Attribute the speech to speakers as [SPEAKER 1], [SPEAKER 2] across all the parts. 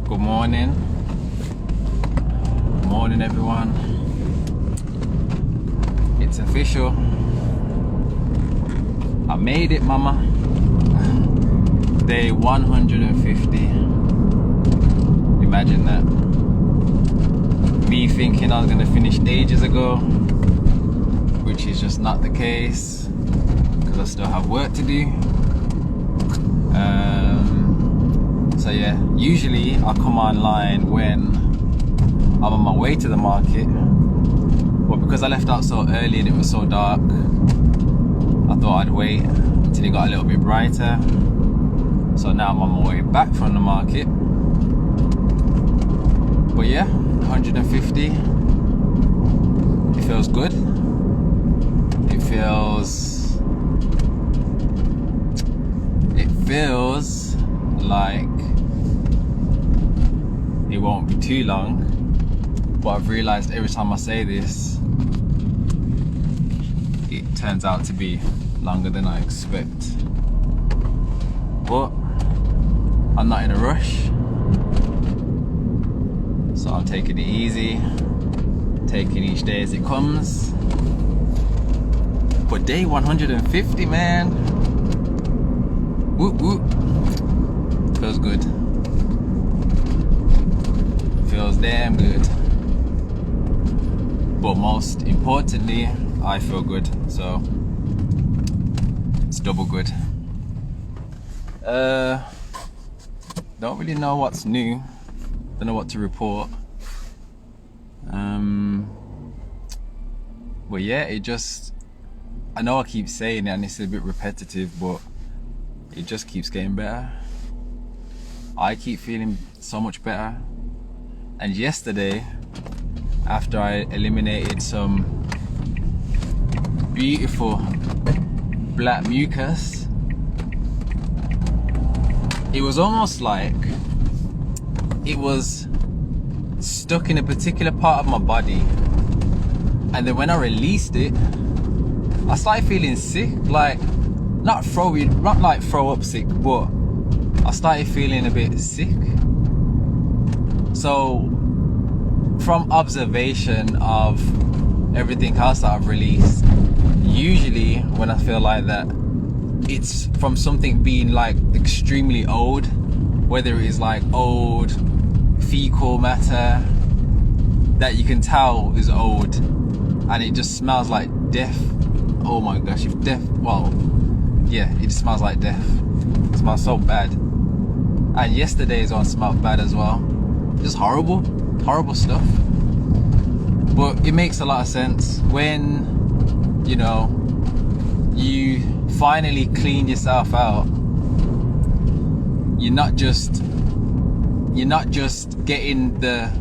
[SPEAKER 1] Good morning. Good morning, everyone. It's official. I made it, mama. Day 150. Imagine that. Me thinking I was gonna finish ages ago, which is just not the case, because I still have work to do. So yeah, usually I come online when I'm on my way to the market, but because I left out so early and it was so dark, I thought I'd wait until it got a little bit brighter. So now I'm on my way back from the market. But yeah, 150. It feels good. It feels like it won't be too long, but I've realized every time I say this, it turns out to be longer than I expect. But I'm not in a rush, so I'm taking it easy, taking each day as it comes. But day 150, man, whoop whoop, feels good. Feels damn good. But most importantly, I feel good, so it's double good. Don't really know what's new, don't know what to report. But yeah, I know I keep saying it and it's a bit repetitive, but it just keeps getting better. I keep feeling so much better. And yesterday, after I eliminated some beautiful black mucus, it was almost like it was stuck in a particular part of my body, and then when I released it, I started feeling sick, like not like throw up sick, but I started feeling a bit sick. So from observation of everything else that I've released, usually when I feel like that, it's from something being like extremely old, whether it is like old fecal matter that you can tell is old and it just smells like death. Oh my gosh, if death, well, yeah, it just smells like death. It smells so bad. And yesterday's one smelled bad as well. Just horrible stuff. But it makes a lot of sense when, you know, you finally clean yourself out. You're not just getting the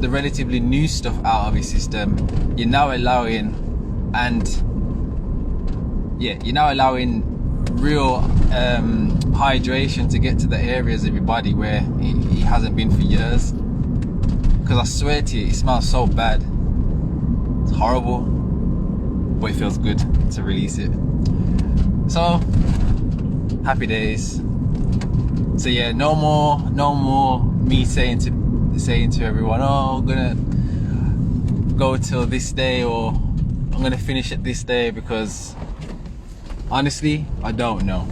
[SPEAKER 1] relatively new stuff out of your system. You're now allowing real hydration to get to the areas of your body where it hasn't been for years. Because I swear to you, it smells so bad. It's horrible, but it feels good to release it. So happy days. So yeah, no more me saying to everyone, oh, I'm gonna go till this day, or I'm gonna finish it this day, because honestly, I don't know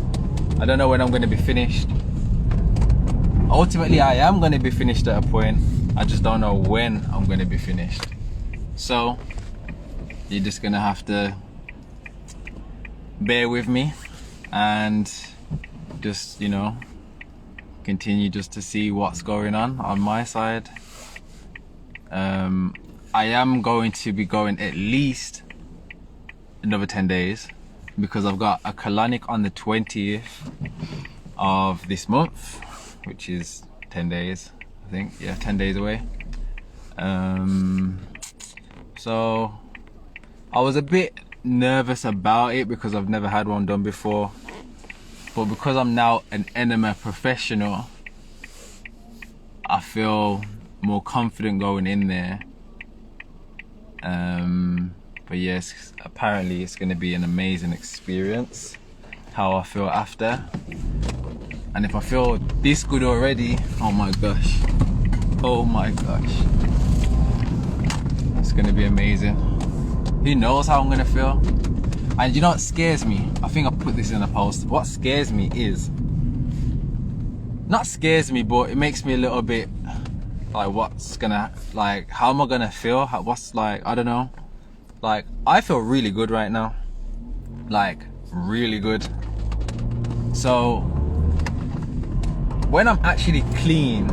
[SPEAKER 1] when I'm gonna be finished. Ultimately, I am gonna be finished at a point, I just don't know when I'm gonna be finished. So you're just gonna have to bear with me and just, you know, continue just to see what's going on my side. I am going to be going at least another 10 days, because I've got a Colonic on the 20th of this month, which is 10 days, I think. Yeah, 10 days away. So I was a bit nervous about it because I've never had one done before, but because I'm now an enema professional, I feel more confident going in there. But yes, apparently it's going to be an amazing experience. How I feel after, And if I feel this good already, oh my gosh, it's gonna be amazing. Who knows how I'm gonna feel? And you know what scares me? I think I put this in a post. What scares me is, not scares me, but it makes me a little bit like, what's gonna, like, how am I gonna feel? What's like, I don't know. Like, I feel really good right now. Like, really good. So, when I'm actually clean,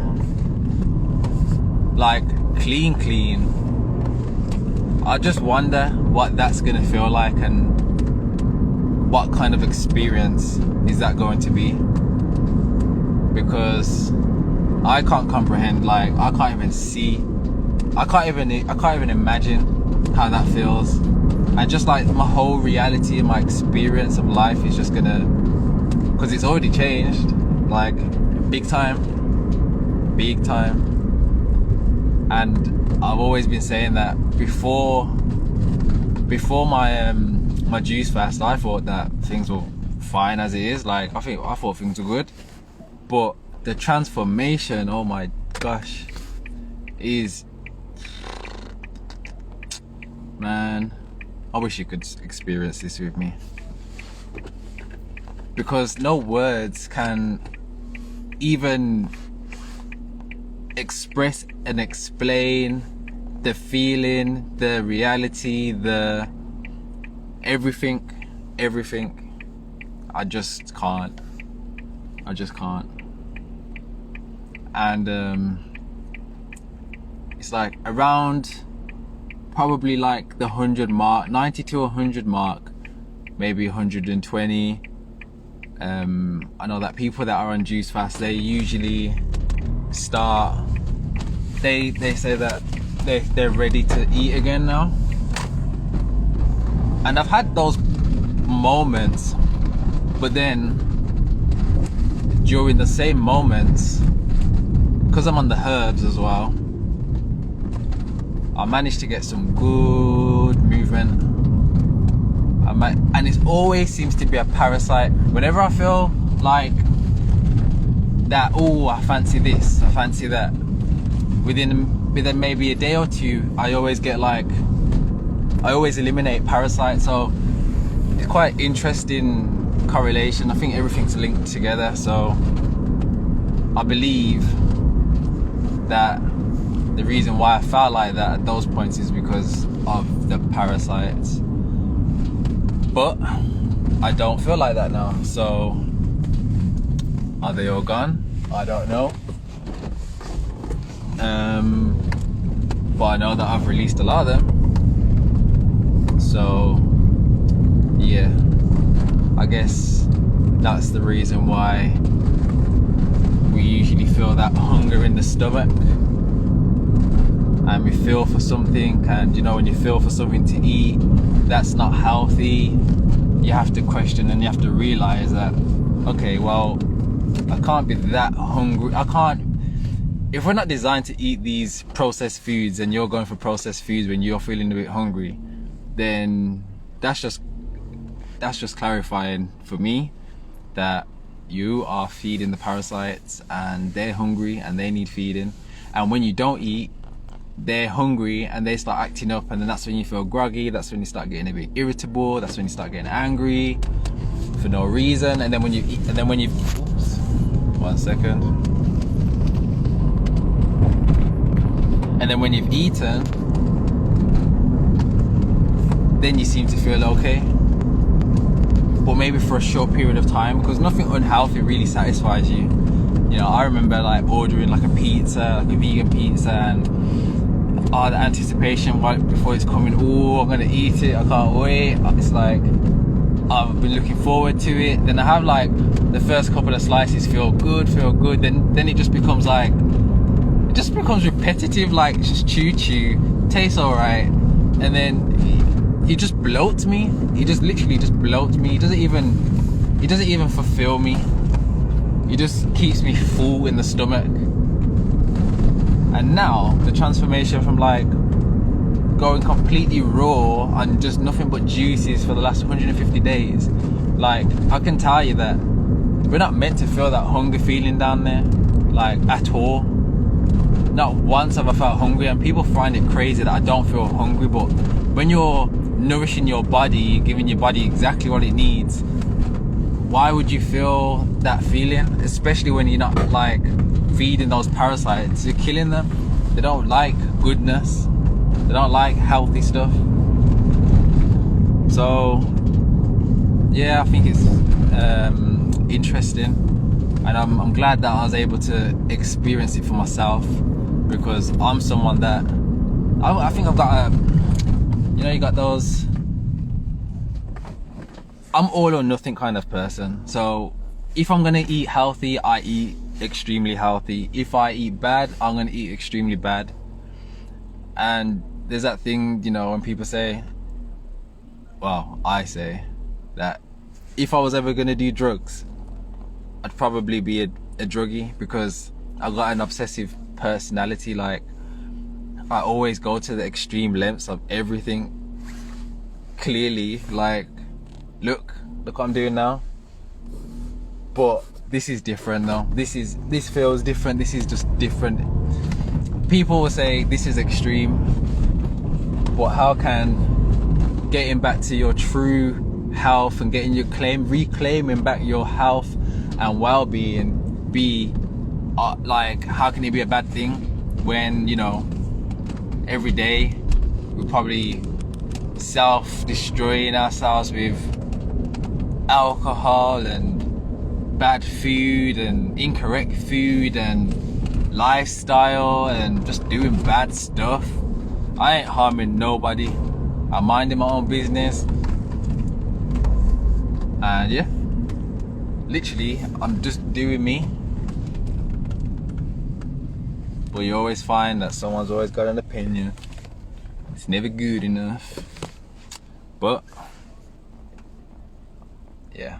[SPEAKER 1] like clean, I just wonder what that's gonna feel like and what kind of experience is that going to be. Because I can't comprehend, like, I can't even see, I can't even imagine how that feels. And just like my whole reality and my experience of life is just gonna, because it's already changed, like big time. And I've always been saying that before my juice fast, I thought that things were fine as it is. Like, I thought things were good, but the transformation, oh my gosh, is, man, I wish you could experience this with me, because no words can even express and explain the feeling, the reality, the everything. I just can't. And it's like around probably like the 100 mark, 90 to 100 mark, maybe 120. I know that people that are on juice fast, they usually start, they say that they're ready to eat again now. And I've had those moments, but then during the same moments, because I'm on the herbs as well, I managed to get some good movement. And it always seems to be a parasite. Whenever I feel like that, oh, I fancy this, I fancy that, within maybe a day or two, I always eliminate parasites. So it's quite interesting correlation. I think everything's linked together. So I believe that the reason why I felt like that at those points is because of the parasites. But I don't feel like that now. So are they all gone? I don't know. But I know that I've released a lot of them. So yeah, I guess that's the reason why we usually feel that hunger in the stomach, and we feel for something. And you know, when you feel for something to eat that's not healthy, you have to question and you have to realize that, okay, well, I can't be that hungry. I can't, if we're not designed to eat these processed foods and you're going for processed foods when you're feeling a bit hungry, then that's just clarifying for me that you are feeding the parasites and they're hungry and they need feeding. And when you don't eat, they're hungry and they start acting up, and then that's when you feel groggy, that's when you start getting a bit irritable, that's when you start getting angry for no reason. And then when you eat, and then when you, oops, 1 second. And then when you've eaten, then you seem to feel okay, but maybe for a short period of time, because nothing unhealthy really satisfies you. You know, I remember like ordering like a pizza, like a vegan pizza, and the anticipation right before it's coming. Oh, I'm gonna eat it, I can't wait. It's like I've been looking forward to it. Then I have like the first couple of slices feel good. Then it just becomes like, it just becomes repetitive, like just chew, tastes alright, and then he just bloats me. He just literally just bloats me. He doesn't even fulfill me. He just keeps me full in the stomach. And now the transformation from like going completely raw and just nothing but juices for the last 150 days, like I can tell you that we're not meant to feel that hunger feeling down there, like, at all. Not once have I felt hungry, and people find it crazy that I don't feel hungry, but when you're nourishing your body, giving your body exactly what it needs, why would you feel that feeling? Especially when you're not like feeding those parasites, you're killing them. They don't like goodness, they don't like healthy stuff. So yeah, I think it's interesting, and I'm glad that I was able to experience it for myself, because I'm someone that I think I've got you got those, I'm all or nothing kind of person. So if I'm gonna eat healthy, I eat extremely healthy. If I eat bad, I'm gonna eat extremely bad. And there's that thing, when people say, well, I say that if I was ever gonna do drugs, I'd probably be a druggie, because I've got an obsessive personality. Like, I always go to the extreme lengths of everything. Clearly, like, look what I'm doing now. But this is different though. This feels different. This is just different. People will say this is extreme, but how can getting back to your true health and reclaiming back your health and well-being be like, how can it be a bad thing when every day we're probably self-destroying ourselves with alcohol and bad food and incorrect food and lifestyle and just doing bad stuff? I ain't harming nobody. I'm minding my own business, and yeah, literally I'm just doing me. But you always find that someone's always got an opinion. It's never good enough. But yeah.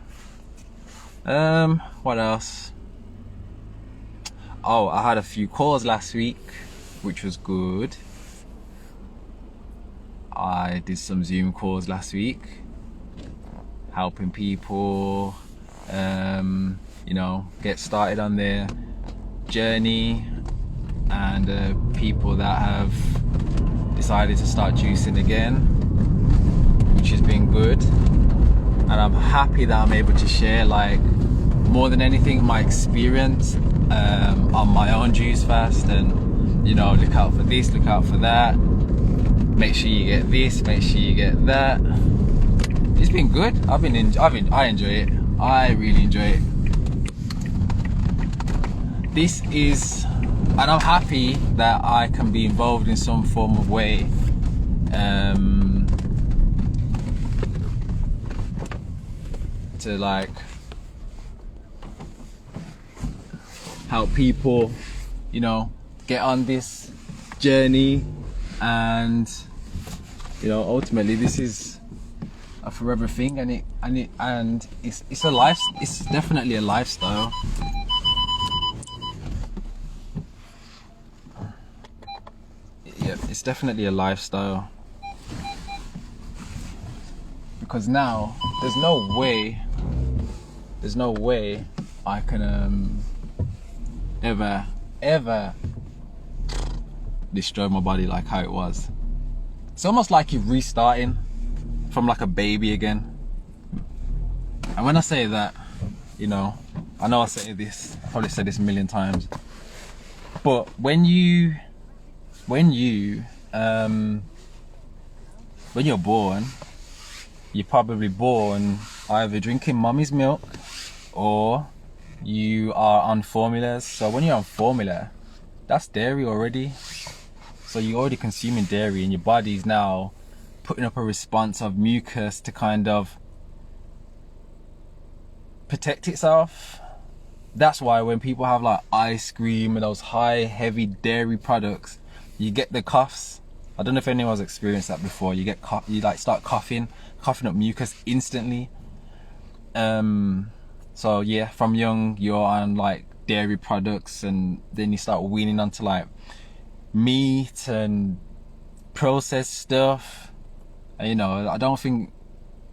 [SPEAKER 1] What else? Oh, I had a few calls last week, which was good. I did some Zoom calls last week, helping people, get started on their journey, and people that have decided to start juicing again, which has been good. And I'm happy that I'm able to share, like, more than anything, my experience on my own juice fast, and look out for this, look out for that, make sure you get this, make sure you get that. It's been good. I enjoy it. I really enjoy it. This is, and I'm happy that I can be involved in some form of way to, like, help people get on this journey, and ultimately this is a forever thing, and it's a life. It's definitely a lifestyle. Yeah, it's definitely a lifestyle, because now there's no way I can ever destroy my body like how it was. It's almost like you're restarting from like a baby again. And when I say that, I know I say this, I probably said this a million times, but when you're born, you're probably born either drinking mommy's milk or you are on formulas. So when you're on formula, that's dairy already. So you're already consuming dairy, and your body's now putting up a response of mucus to kind of protect itself. That's why when people have like ice cream and those high heavy dairy products, you get the coughs. I don't know if anyone's experienced that before. You like start coughing up mucus instantly. So yeah, from young you're on like dairy products, and then you start weaning onto like meat and processed stuff. And I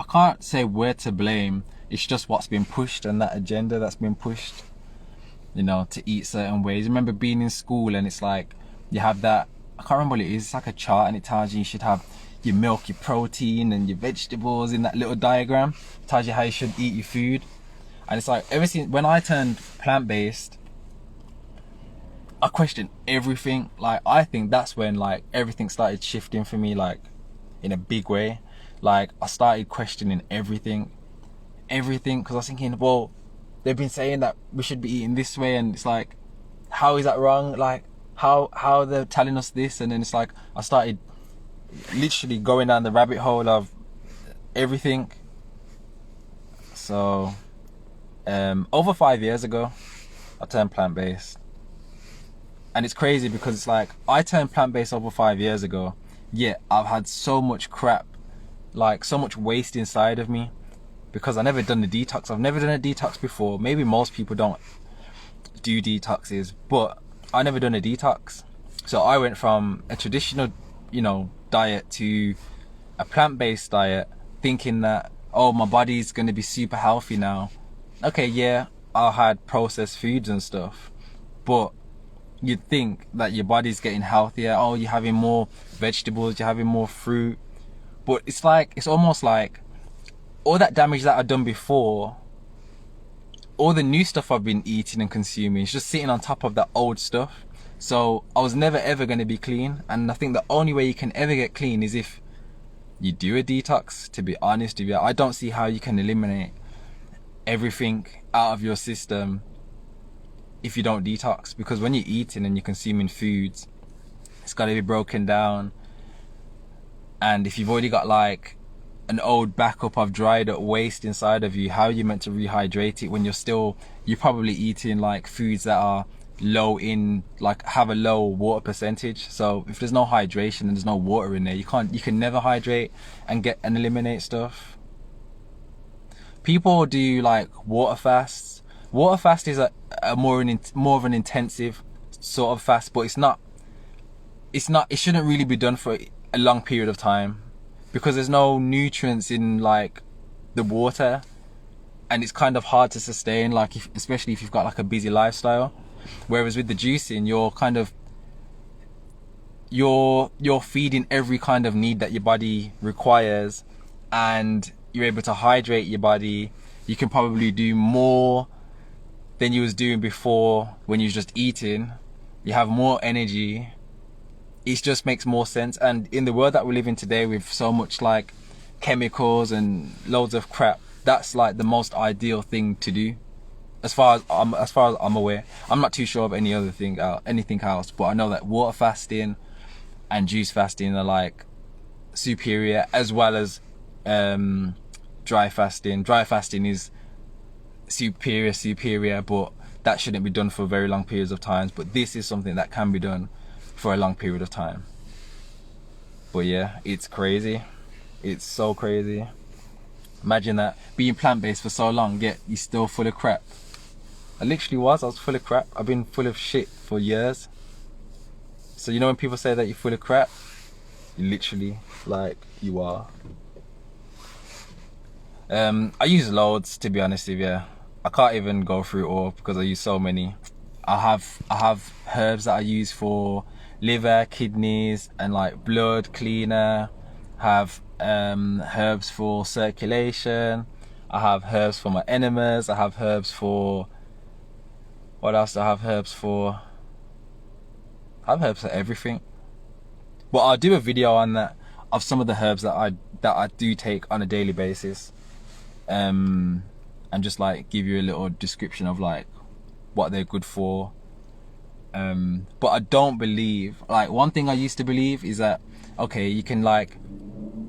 [SPEAKER 1] can't say we're to blame, It's just what's been pushed and that agenda that's been pushed, you know, to eat certain ways. I remember being in school and it's like you have that, I can't remember what it is, it's like a chart and it tells you should have your milk, your protein and your vegetables in that little diagram. It tells you how you should eat your food. And it's like ever since when I turned plant-based, I questioned everything. Like I think that's when like everything started shifting for me, like in a big way. Like I started questioning everything because I was thinking, well, they've been saying that we should be eating this way, and it's like, how is that wrong? Like how they're telling us this? And then it's like I started literally going down the rabbit hole of everything. So over 5 years ago I turned plant-based, and it's crazy because it's like I turned plant-based over 5 years ago, yet I've had so much crap, like so much waste inside of me, because I've never done the detox. I've never done a detox before. Maybe most people don't do detoxes, but I never done a detox. So I went from a traditional, you know, diet to a plant-based diet, thinking that, oh, my body's going to be super healthy now. Okay, yeah, I had processed foods and stuff, but you'd think that your body's getting healthier. Oh, you're having more vegetables, you're having more fruit. But it's like, it's almost like all that damage that I've done before, all the new stuff I've been eating and consuming is just sitting on top of that old stuff. So I was never ever going to be clean. And I think the only way you can ever get clean is if you do a detox, to be honest with you. I don't see how you can eliminate everything out of your system if you don't detox, because when you're eating and you're consuming foods, it's got to be broken down. And if you've already got like an old backup of dried up waste inside of you, how are you meant to rehydrate it when you're probably eating like foods that are low in, like have a low water percentage? So if there's no hydration and there's no water in there, you can never hydrate and get and eliminate stuff. People do like water fasts. Water fast is a more of an intensive sort of fast, but it shouldn't really be done for a long period of time, because there's no nutrients in like the water, and it's kind of hard to sustain, like especially if you've got like a busy lifestyle. Whereas with the juicing, you're feeding every kind of need that your body requires, and you're able to hydrate your body. You can probably do more than you was doing before when you was just eating. You have more energy. It just makes more sense. And in the world that we live in today, with so much like chemicals and loads of crap, that's like the most ideal thing to do, as far as I'm aware. I'm not too sure of anything else, but I know that water fasting and juice fasting are like superior, as well as dry fasting. Dry fasting is superior, but that shouldn't be done for very long periods of time. But this is something that can be done for a long period of time. But yeah, it's crazy. It's so crazy. Imagine that, being plant-based for so long, yet you're still full of crap. I was full of crap. I've been full of shit for years. So you know when people say that you're full of crap, you literally, like, you are. I use loads, to be honest with you. I can't even go through it all because I use so many. I have herbs that I use for liver, kidneys, and like blood cleaner. I have herbs for circulation. I have herbs for my enemas. I have herbs for, what else do I have herbs for? I have herbs for everything. But I'll do a video on that, of some of the herbs that I do take on a daily basis, and just like give you a little description of like what they're good for. But I don't believe, like, one thing I used to believe is that, okay, you can like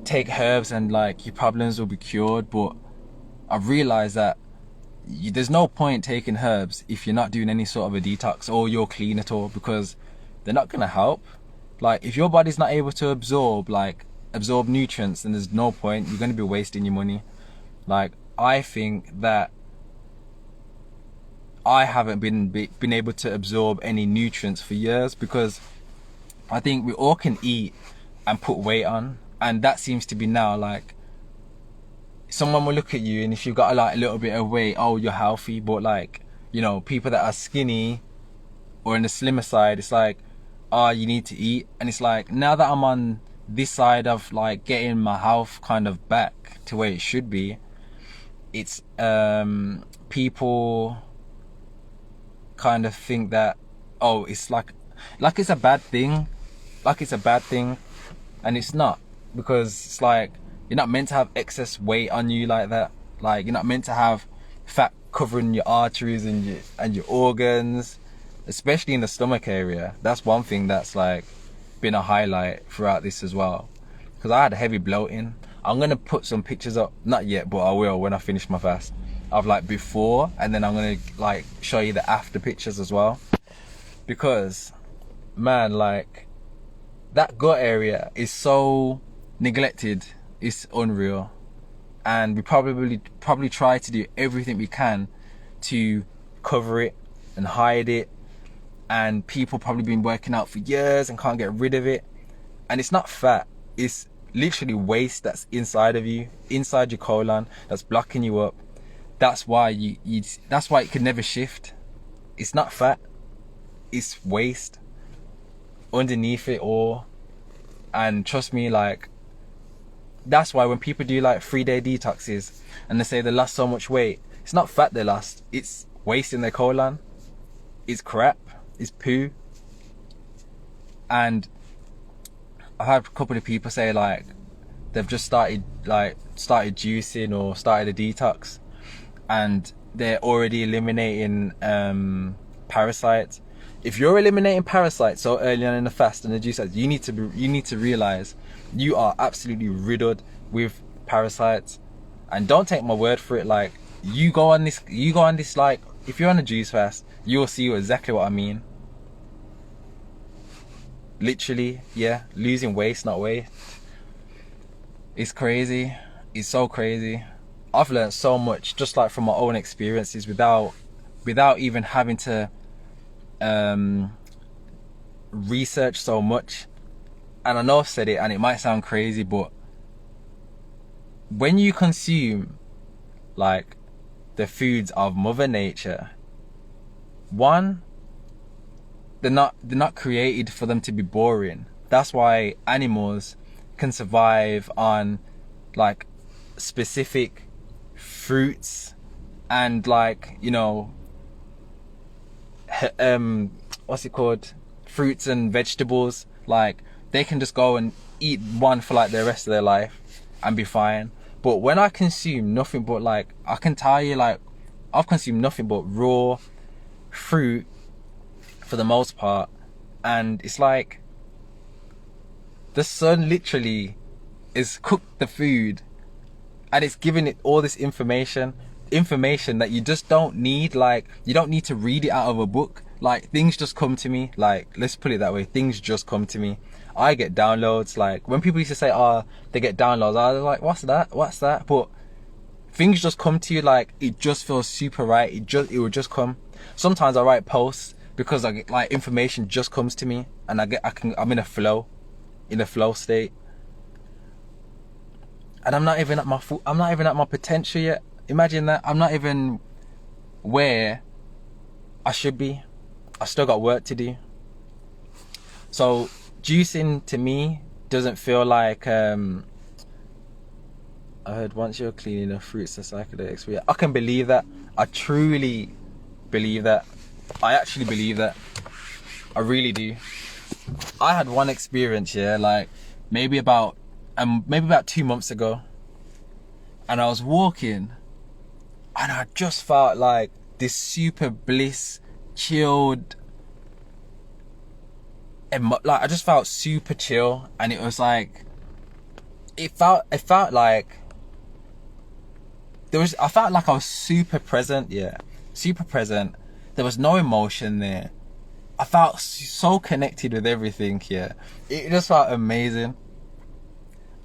[SPEAKER 1] take herbs and like your problems will be cured, but I've realized that there's no point taking herbs if you're not doing any sort of a detox or you're clean at all, because they're not gonna help. Like, if your body's not able to absorb nutrients, then there's no point. You're gonna be wasting your money. Like, I think that I haven't been able to absorb any nutrients for years, because I think we all can eat and put weight on, and that seems to be now like someone will look at you, and if you've got like a little bit of weight, oh, you're healthy. But like, you know, people that are skinny or in the slimmer side, it's like, oh, you need to eat. And it's like, now that I'm on this side of like getting my health kind of back to where it should be, it's people kind of think that, oh, it's like it's a bad thing, and it's not, because it's like, you're not meant to have excess weight on you like that. Like, you're not meant to have fat covering your arteries and your organs, especially in the stomach area. That's one thing that's like been a highlight throughout this as well, because I had heavy bloating. I'm gonna put some pictures up, not yet, but I will when I finish my fast, of like before, and then I'm gonna like show you the after pictures as well, because man, like, that gut area is so neglected, it's unreal. And we probably try to do everything we can to cover it and hide it, and people probably been working out for years and can't get rid of it. And it's not fat, it's literally waste that's inside of you, inside your colon, that's blocking you up. That's why that's why it can never shift. It's not fat, it's waste underneath it all. And trust me, like, that's why when people do like 3-day detoxes and they say they lost so much weight, it's not fat they lost, it's waste in their colon, it's crap, it's poo. And I've had a couple of people say like they've just started juicing or started a detox, and they're already eliminating parasites. If you're eliminating parasites so early on in the fast and the juice, you need to realize you are absolutely riddled with parasites. And don't take my word for it. Like, you go on this, like, if you're on a juice fast, you'll see exactly what I mean. Literally, yeah, losing waist, not weight. It's crazy. It's so crazy. I've learned so much just like from my own experiences without even having to research so much. And I know I've said it and it might sound crazy, but when you consume like the foods of Mother Nature, one, they're not created for them to be boring. That's why animals can survive on like specific fruits and, like, you know, what's it called, fruits and vegetables. Like, they can just go and eat one for like the rest of their life and be fine. But when I consume nothing but, like, I can tell you, like, I've consumed nothing but raw fruit for the most part, and it's like the sun literally is cooked the food and it's giving it all this information that you just don't need. Like, you don't need to read it out of a book. Like, things just come to me. Like, let's put it that way, things just come to me. I get downloads. Like, when people used to say, oh, they get downloads, I was like, what's that? But things just come to you. Like, it just feels super right. It will just come. Sometimes I write posts because I get, like, information just comes to me, and I'm in a flow state, and I'm not even at my potential yet. Imagine that. I'm not even where I should be. I still got work to do. So juicing to me doesn't feel like I heard once you're cleaning the fruits and psychedelics. Yeah, I can believe that. I truly believe that. I actually believe that. I really do. I had one experience, yeah, like maybe about 2 months ago, and I was walking and I just felt like this super bliss, chilled, like, I just felt super chill. And it was like, it felt like I felt like I was super present. Yeah, super present. There was no emotion there. I felt so connected with everything here. It just felt amazing.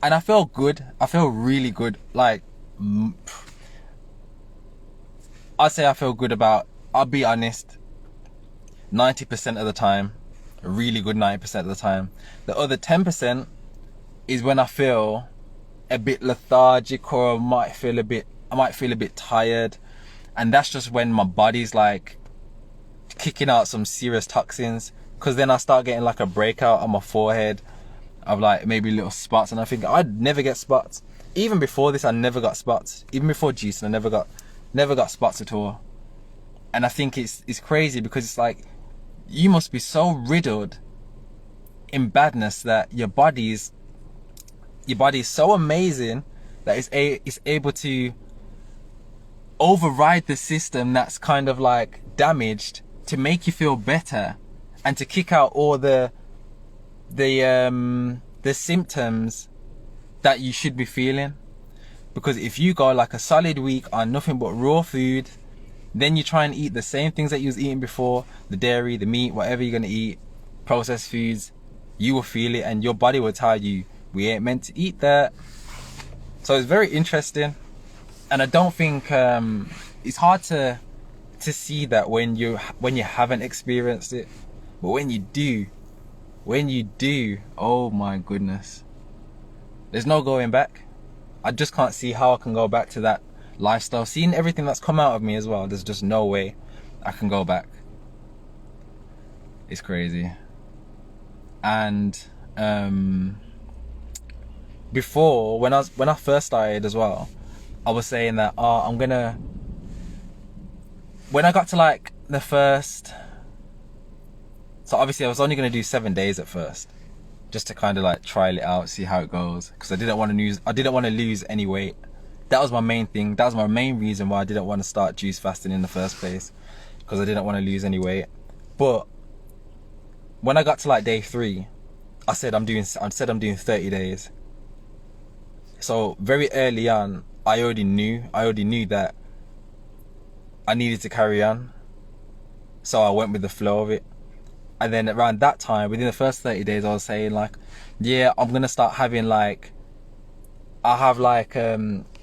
[SPEAKER 1] And I feel good. I feel really good. Like, I'd say I feel good about, I'll be honest, 90% of the time. A really good 90% of the time. The other 10% is when I feel a bit lethargic, or I might feel a bit tired. And that's just when my body's like kicking out some serious toxins, because then I start getting like a breakout on my forehead of like maybe little spots, and I think I'd never get spots. Even before this, I never got spots. Even before juicing, I never got spots at all. And I think it's crazy, because it's like you must be so riddled in badness that your body is so amazing that it's able to override the system that's kind of like damaged to make you feel better, and to kick out all the symptoms that you should be feeling. Because if you go like a solid week on nothing but raw food, then you try and eat the same things that you was eating before, the dairy, the meat, whatever you're gonna eat, processed foods, you will feel it, and your body will tell you, we ain't meant to eat that. So it's very interesting. And I don't think it's hard to see that when you haven't experienced it, but when you do, oh my goodness, there's no going back. I just can't see how I can go back to that lifestyle. Seeing everything that's come out of me as well, there's just no way I can go back. It's crazy. And before, when I first started as well, I was saying that when I got to like the first, so obviously I was only gonna do 7 days at first, just to kind of like trial it out, see how it goes, because I didn't want to lose any weight. That was my main thing. That was my main reason why I didn't want to start juice fasting in the first place, because I didn't want to lose any weight. But when I got to like day 3, I said I'm doing 30 days. So very early on, I already knew that I needed to carry on. So I went with the flow of it. And then around that time, within the first 30 days, I was saying like, yeah, I'm gonna start having like, I have like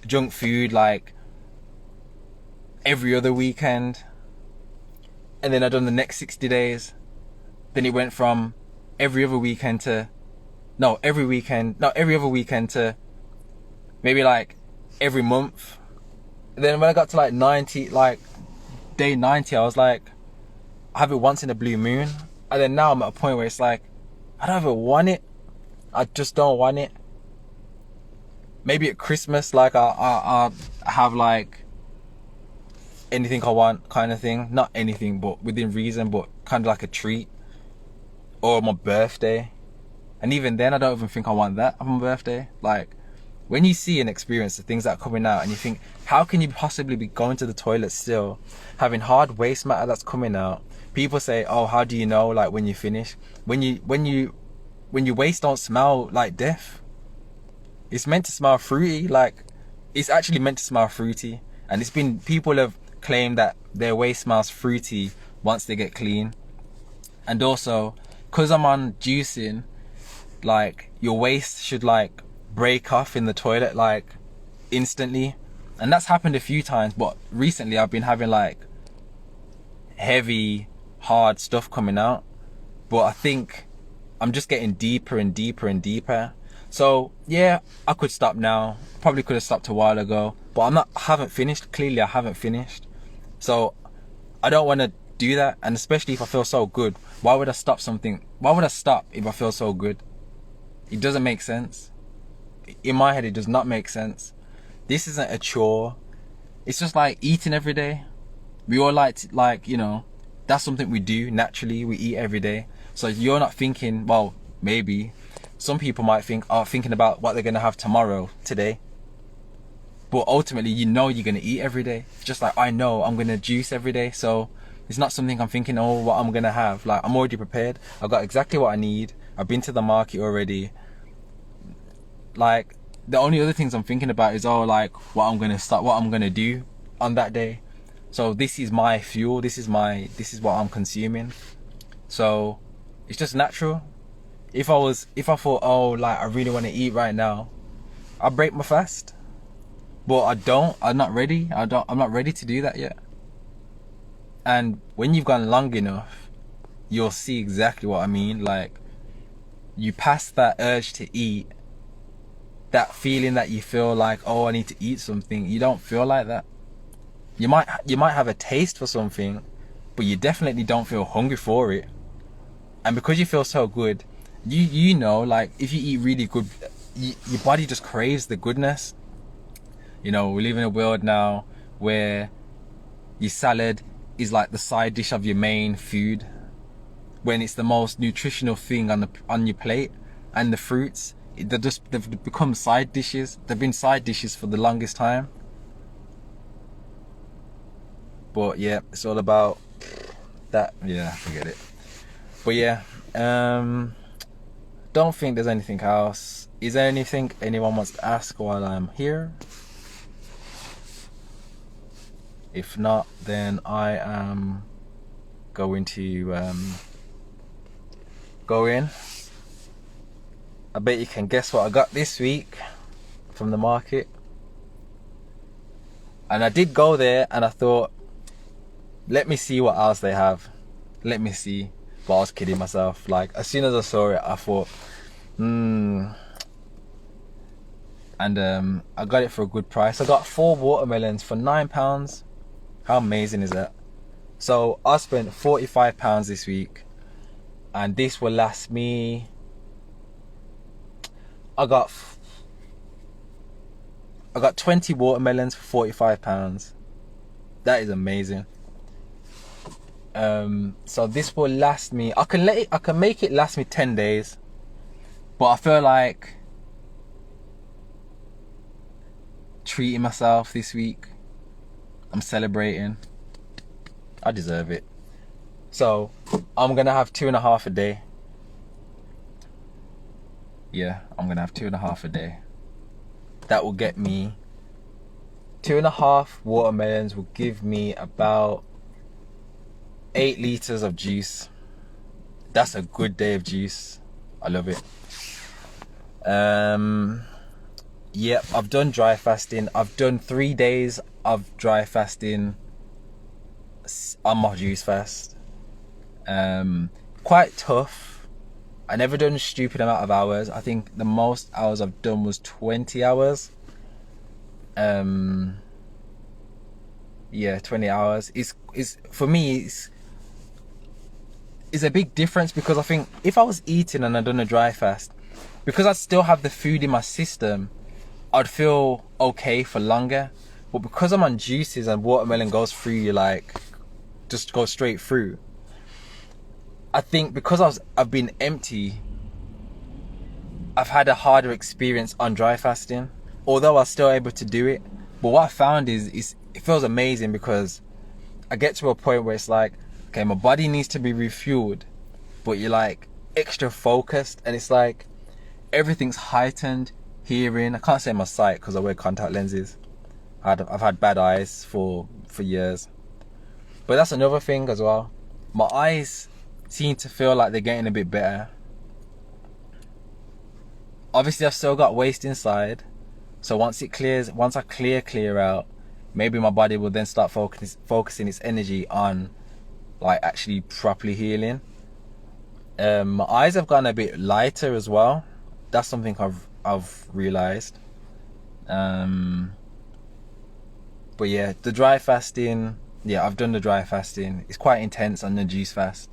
[SPEAKER 1] junk food like every other weekend. And then I done the next 60 days. Then it went from every other weekend to every other weekend to maybe like every month. And then when I got to like 90, like day 90, I was like, I have it once in a blue moon. And then now I'm at a point where it's like, I don't ever want it. I just don't want it. Maybe at Christmas, like I have like anything I want kind of thing. Not anything, but within reason, but kind of like a treat. Or my birthday. And even then, I don't even think I want that on my birthday. Like, when you see and experience the things that are coming out, and you think, how can you possibly be going to the toilet still, having hard waste matter that's coming out? People say, oh, how do you know, like, when you finish? When your waste don't smell like death. It's meant to smell fruity. Like, it's actually meant to smell fruity. And people have claimed that their waste smells fruity once they get clean. And also, because I'm on juicing, like, your waste should like break off in the toilet like instantly. And that's happened a few times, but recently I've been having like heavy, hard stuff coming out. But I think I'm just getting deeper and deeper and deeper. So yeah, I could stop now. Probably could have stopped a while ago, but I haven't finished. Clearly I haven't finished. So I don't want to do that. And especially if I feel so good, why would I stop something? Why would I stop if I feel so good? It doesn't make sense. In my head, it does not make sense. This isn't a chore. It's just like eating every day. We all like, you know, that's something we do naturally. We eat every day. So you're not thinking, well, maybe some people might are thinking about what they're going to have today. But ultimately, you know you're going to eat every day. Just like I know I'm going to juice every day. So it's not something I'm thinking, oh, what I'm going to have. Like, I'm already prepared. I've got exactly what I need. I've been to the market already. Like, the only other things I'm thinking about is, oh, like, what I'm going to do on that day. So this is my fuel. This is what I'm consuming. So it's just natural. If I thought, oh, like, I really want to eat right now, I'll break my fast. But I'm not ready. I'm not ready to do that yet. And when you've gone long enough, you'll see exactly what I mean. Like, you pass that urge to eat, that feeling that you feel like, oh, I need to eat something. You don't feel like that. You might have a taste for something, but you definitely don't feel hungry for it. And because you feel so good, you know, like if you eat really good, your body just craves the goodness. You know, we live in a world now where your salad is like the side dish of your main food, when it's the most nutritional thing on your plate. And the fruits, they've become side dishes. They've been side dishes for the longest time. But yeah, it's all about that. Yeah, forget it. But yeah, don't think there's anything else. Is there anything anyone wants to ask while I'm here? If not, then I am going to go in. I bet you can guess what I got this week from the market. And I did go there and I thought, let me see what else they have. Let me see. But I was kidding myself. Like, as soon as I saw it, I thought, And I got it for a good price. I got 4 watermelons for £9. How amazing is that? So I spent £45 this week, and this will last me. I got 20 watermelons for £45. That is amazing. So this will last me. I can make it last me 10 days, but I feel like treating myself this week. I'm celebrating. I deserve it. So I'm gonna have 2.5 a day. Yeah, I'm gonna have 2.5 a day. That will get me 2.5 watermelons will give me about 8 liters of juice. That's a good day of juice. I love it. Yep, I've done dry fasting. I've done 3 days of dry fasting on my juice fast. Quite tough. I never done a stupid amount of hours. I think the most hours I've done was 20 hours. Yeah, 20 hours. It's for me, it's a big difference, because I think if I was eating and I'd done a dry fast, because I still have the food in my system, I'd feel okay for longer. But because I'm on juices and watermelon goes through you, like, just go straight through, I think because I've been empty, I've had a harder experience on dry fasting, although I was still able to do it. But what I found is it feels amazing, because I get to a point where it's like, okay, my body needs to be refueled, but you're like extra focused, and it's like everything's heightened. Hearing, I can't say my sight because I wear contact lenses. I've had bad eyes for years, but that's another thing as well. My eyes seem to feel like they're getting a bit better. Obviously I've still got waste inside, so once I clear out, maybe my body will then start focusing its energy on like actually properly healing. My eyes have gotten a bit lighter as well. That's something I've realized. But yeah, the dry fasting, yeah, I've done the dry fasting. It's quite intense on the juice fast,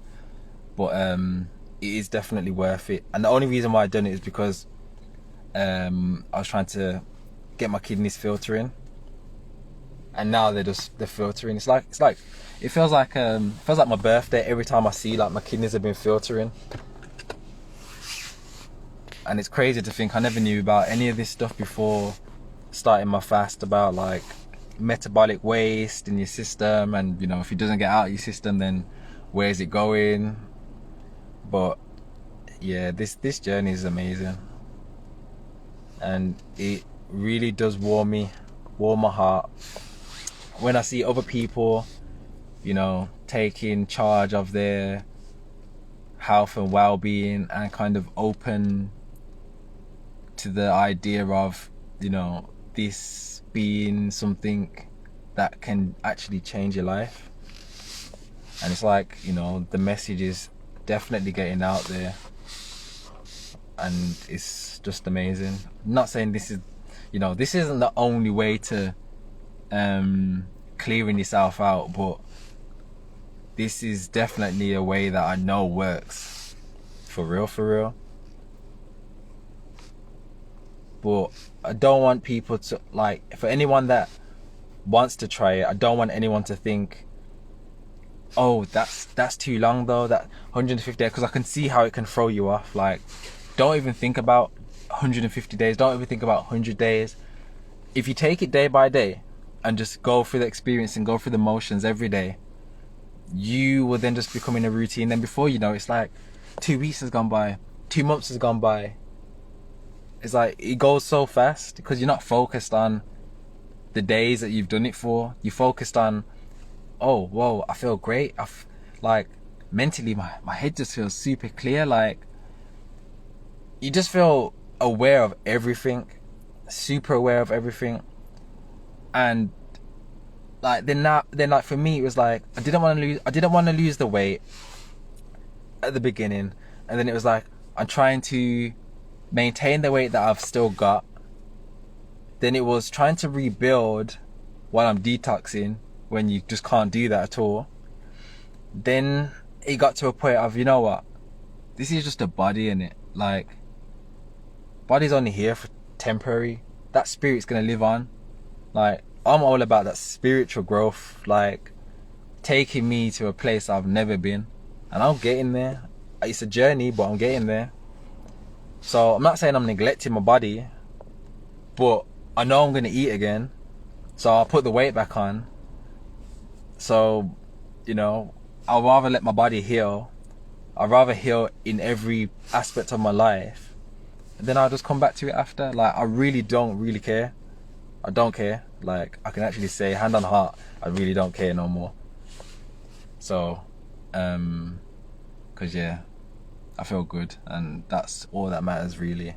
[SPEAKER 1] but it is definitely worth it. And the only reason why I've done it is because I was trying to get my kidneys filtering, and now they're filtering. It feels like my birthday every time I see like my kidneys have been filtering. And it's crazy to think I never knew about any of this stuff before starting my fast, about like metabolic waste in your system, and you know, if it doesn't get out of your system, then where's it going? But yeah, this journey is amazing, and it really does warm my heart when I see other people, you know, taking charge of their health and well-being, and kind of open to the idea of, you know, this being something that can actually change your life. And it's like, you know, the message is definitely getting out there. and it's just amazing. I'm not saying this is, this isn't the only way to clearing yourself out, but this is definitely a way that I know works for real. But I don't want people to, like, for anyone that wants to try it, I don't want anyone to think, oh, that's too long though, that 150 days, because I can see how it can throw you off. Like, don't even think about 150 days, don't even think about 100 days. If you take it day by day and just go through the experience and go through the motions every day, you will then just become in a routine. Then before you know, it's like 2 weeks has gone by, 2 months has gone by. It's like, it goes so fast because you're not focused on the days that you've done it for. You're focused on, oh, whoa, I feel great. Like, mentally, my head just feels super clear. Like, you just feel aware of everything, super aware of everything. And like, then like, for me, it was like, I didn't want to lose the weight at the beginning, and then it was like, I'm trying to maintain the weight that I've still got. Then it was trying to rebuild while I'm detoxing, when you just can't do that at all. Then it got to a point of, you know what, this is just a body, innit? Like, body's only here for temporary. That spirit's gonna live on. Like, I'm all about that spiritual growth, like taking me to a place I've never been, and I'm getting there. It's a journey, but I'm getting there. So I'm not saying I'm neglecting my body, but I know I'm gonna eat again, so I'll put the weight back on. So, I'll rather let my body heal. I'd rather heal in every aspect of my life, and then I'll just come back to it after. Like, I really don't really care. I don't care. Like, I can actually say, hand on heart, I really don't care no more. So, cause yeah, I feel good, and that's all that matters, really.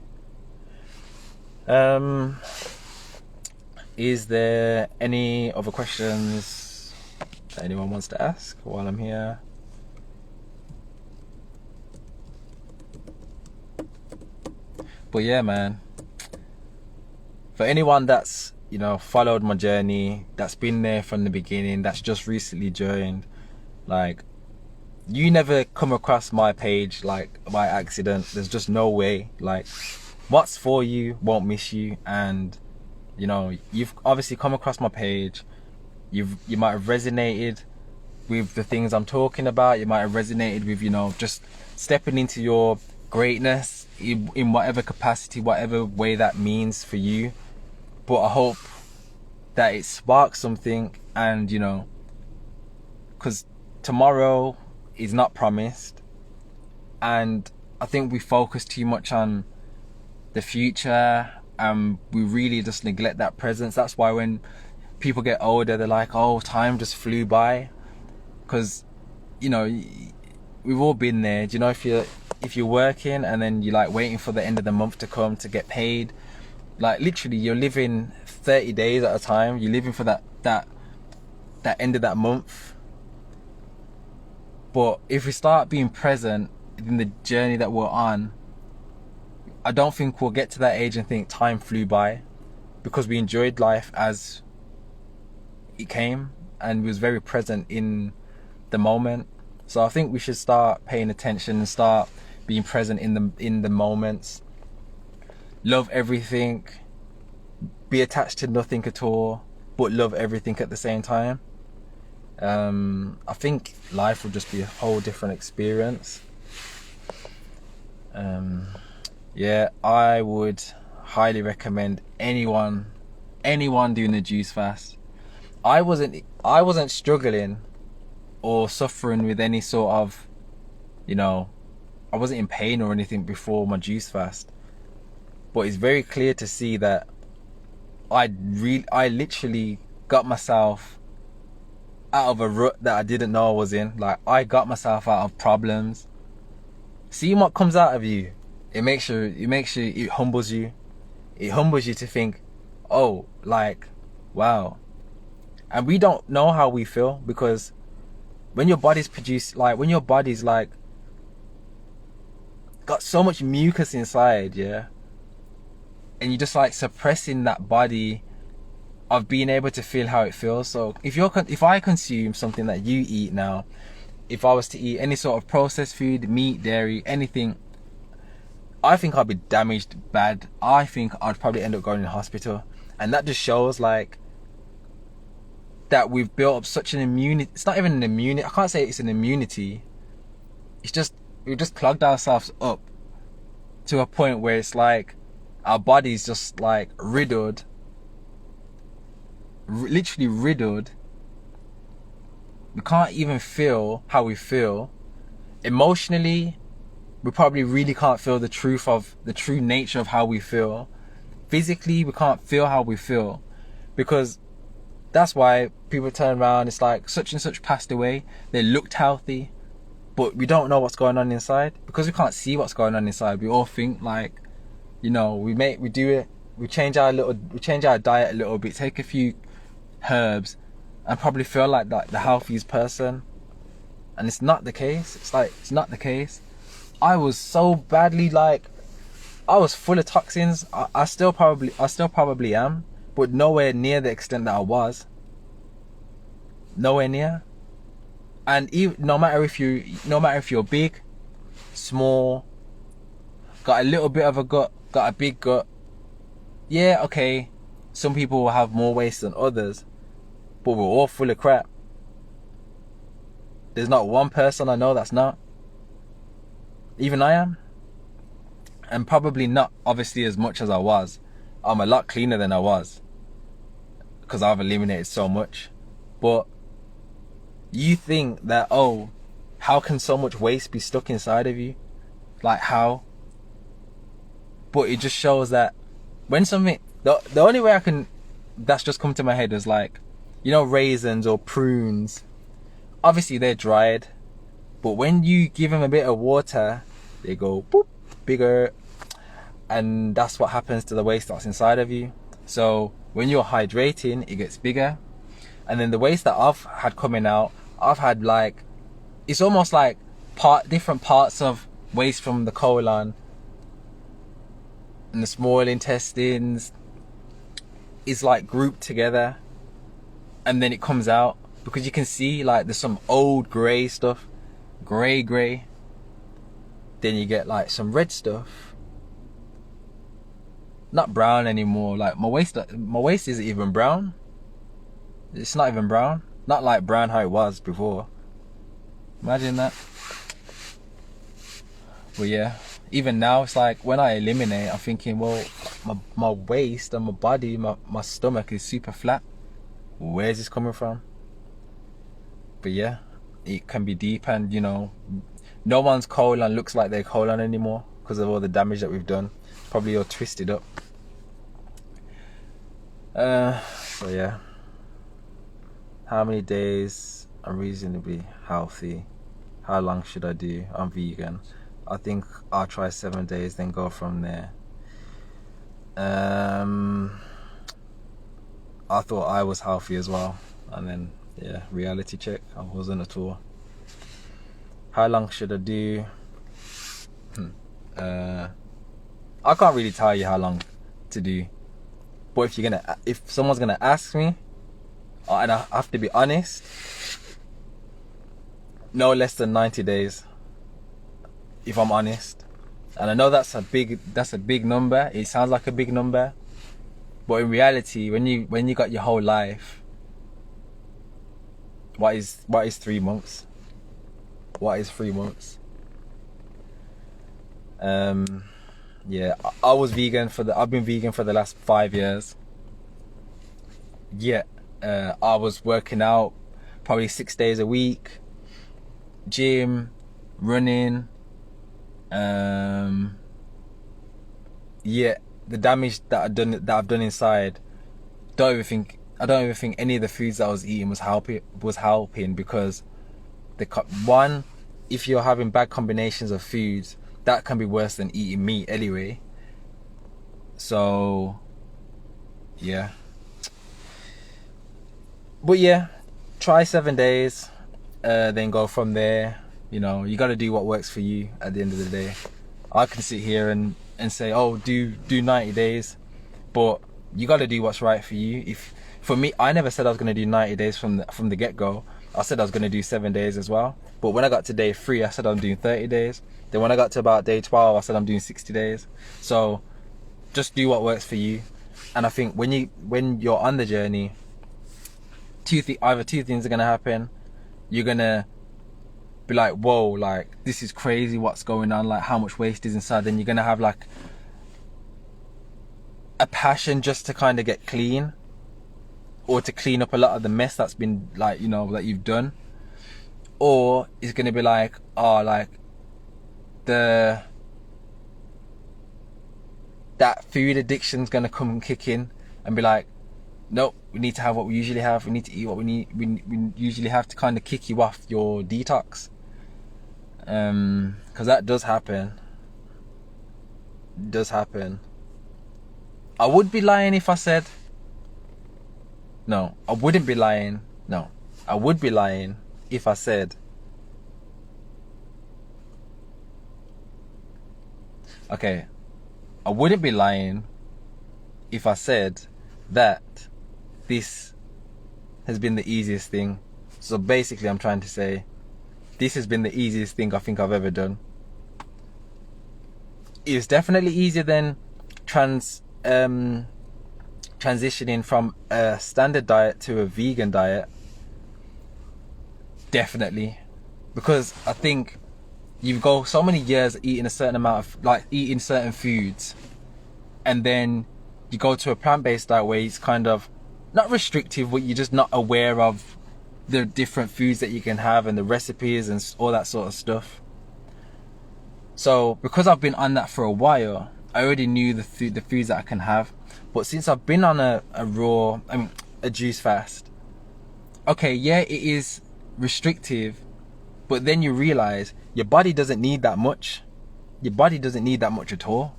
[SPEAKER 1] Is there any other questions that anyone wants to ask while I'm here? But yeah, man, for anyone that's, followed my journey, that's been there from the beginning, that's just recently joined, like, you never come across my page like by accident. There's just no way. Like, what's for you won't miss you. And you've obviously come across my page, you might have resonated with the things I'm talking about. You might have resonated with, just stepping into your greatness in whatever capacity, whatever way that means for you. But I hope that it sparks something, and because tomorrow is not promised, and I think we focus too much on the future, and we really just neglect that presence. That's why when people get older, they're like, oh, time just flew by. Because we've all been there. Do you know, if you're working and then you're like waiting for the end of the month to come to get paid, like, literally you're living 30 days at a time. You're living for that end of that month. But if we start being present in the journey that we're on, I don't think we'll get to that age and think time flew by, because we enjoyed life as it came and we was very present in the moment. So I think we should start paying attention and start being present in the moments. Love everything, be attached to nothing at all, but love everything at the same time. I think life will just be a whole different experience. Yeah, I would highly recommend anyone doing the juice fast. I wasn't struggling or suffering with any sort of, I wasn't in pain or anything before my juice fast. But it's very clear to see that I literally got myself out of a rut that I didn't know I was in. Like, I got myself out of problems. See what comes out of you. It humbles you. It humbles you to think, oh, like, wow. And we don't know how we feel, because when your body's like, got so much mucus inside, yeah, and you're just like suppressing that body of being able to feel how it feels. So if I consume something that you eat now, if I was to eat any sort of processed food, meat, dairy, anything, I think I'd be damaged bad. I think I'd probably end up going in hospital. And that just shows like that we've built up such an immunity. It's not even an immunity. I can't say it's an immunity. It's just, we've just plugged ourselves up to a point where it's like our body's just like riddled, literally riddled. We can't even feel how we feel. Emotionally, we probably really can't feel the true nature of how we feel. Physically, we can't feel how we feel, because that's why people turn around, it's like such and such passed away, they looked healthy, but we don't know what's going on inside, because we can't see what's going on inside. We all think like, you know, we change our diet a little bit, take a few herbs, and probably feel like the healthiest person. And it's not the case. It's not the case. I was so badly, like, I was full of toxins. I still probably am, but nowhere near the extent that I was. Nowhere near. And even, no matter if you're big, small, got a little bit of a gut, got a big gut, yeah, okay, some people will have more waste than others, but we're all full of crap. There's not one person I know that's not. Even I am. And probably not obviously as much as I was. I'm a lot cleaner than I was, because I've eliminated so much. But you think that, oh, how can so much waste be stuck inside of you? Like, how? But it just shows that when something, the only way that's just come to my head is like, you know, raisins or prunes, obviously they're dried, but when you give them a bit of water, they go boop, bigger, and that's what happens to the waste that's inside of you. So when you're hydrating, it gets bigger. And then the waste that I've had coming out, I've had like, it's almost like different parts of waste from the colon and the small intestines is like grouped together, and then it comes out, because you can see like there's some old grey stuff, grey, then you get like some red stuff, not brown anymore. Like my waist isn't even brown. It's not even brown, not like brown how it was before. Imagine that. But yeah, even now it's like when I eliminate, I'm thinking, well, my waist and my body, my stomach is super flat. Where's this coming from? But yeah, it can be deep, and you know, no one's colon looks like their colon anymore because of all the damage that we've done. Probably all twisted up. So yeah, how many days I'm reasonably healthy? How long should I do? I'm vegan. I think I'll try 7 days, then go from there. I thought I was healthy as well, and then yeah, reality check, I wasn't at all. How long should I do? I can't really tell you how long to do, but if someone's gonna ask me, and I have to be honest, no less than 90 days, if I'm honest. And I know that's a big number. It sounds like a big number, but in reality, when you got your whole life, what is 3 months? What is 3 months? Yeah, I've been vegan for the last 5 years. Yeah, I was working out probably 6 days a week, gym, running. Yeah, the damage that I've done inside, I don't even think any of the foods that I was eating was helping, because one, if you're having bad combinations of foods, that can be worse than eating meat anyway. So yeah, but yeah, try 7 days, then go from there. You know, you got to do what works for you at the end of the day. I can sit here and say, oh, do 90 days, but you got to do what's right for you. If for me, I never said I was going to do 90 days from the get-go. I said I was going to do 7 days as well. But when I got to day 3, I said I'm doing 30 days. Then when I got to about day 12, I said I'm doing 60 days. So just do what works for you. And I think when you're on the journey, either two things are going to happen. You're going to be like, whoa, like, this is crazy, what's going on, like, how much waste is inside. Then you're going to have like a passion just to kind of get clean, or to clean up a lot of the mess that's been, like, you know, that you've done. Or it's going to be like, oh, like, that food addiction's going to come and kick in and be like, nope, we need to have what we usually have. We need to eat what we usually have to kind of kick you off your detox. Because that does happen. It does happen. I would be lying if I said, no, I wouldn't be lying. No, I would be lying if I said, okay, I wouldn't be lying if I said that this has been the easiest thing. So basically I'm trying to say this has been the easiest thing I think I've ever done. It's definitely easier than transitioning from a standard diet to a vegan diet. Definitely. Because I think you go so many years eating a certain amount of, like, eating certain foods, and then you go to a plant-based diet where it's kind of not restrictive, but you're just not aware of the different foods that you can have and the recipes and all that sort of stuff. So because I've been on that for a while, I already knew the foods that I can have. But since I've been on a juice fast, okay, yeah, it is restrictive, but then you realize your body doesn't need that much. Your body doesn't need that much at all.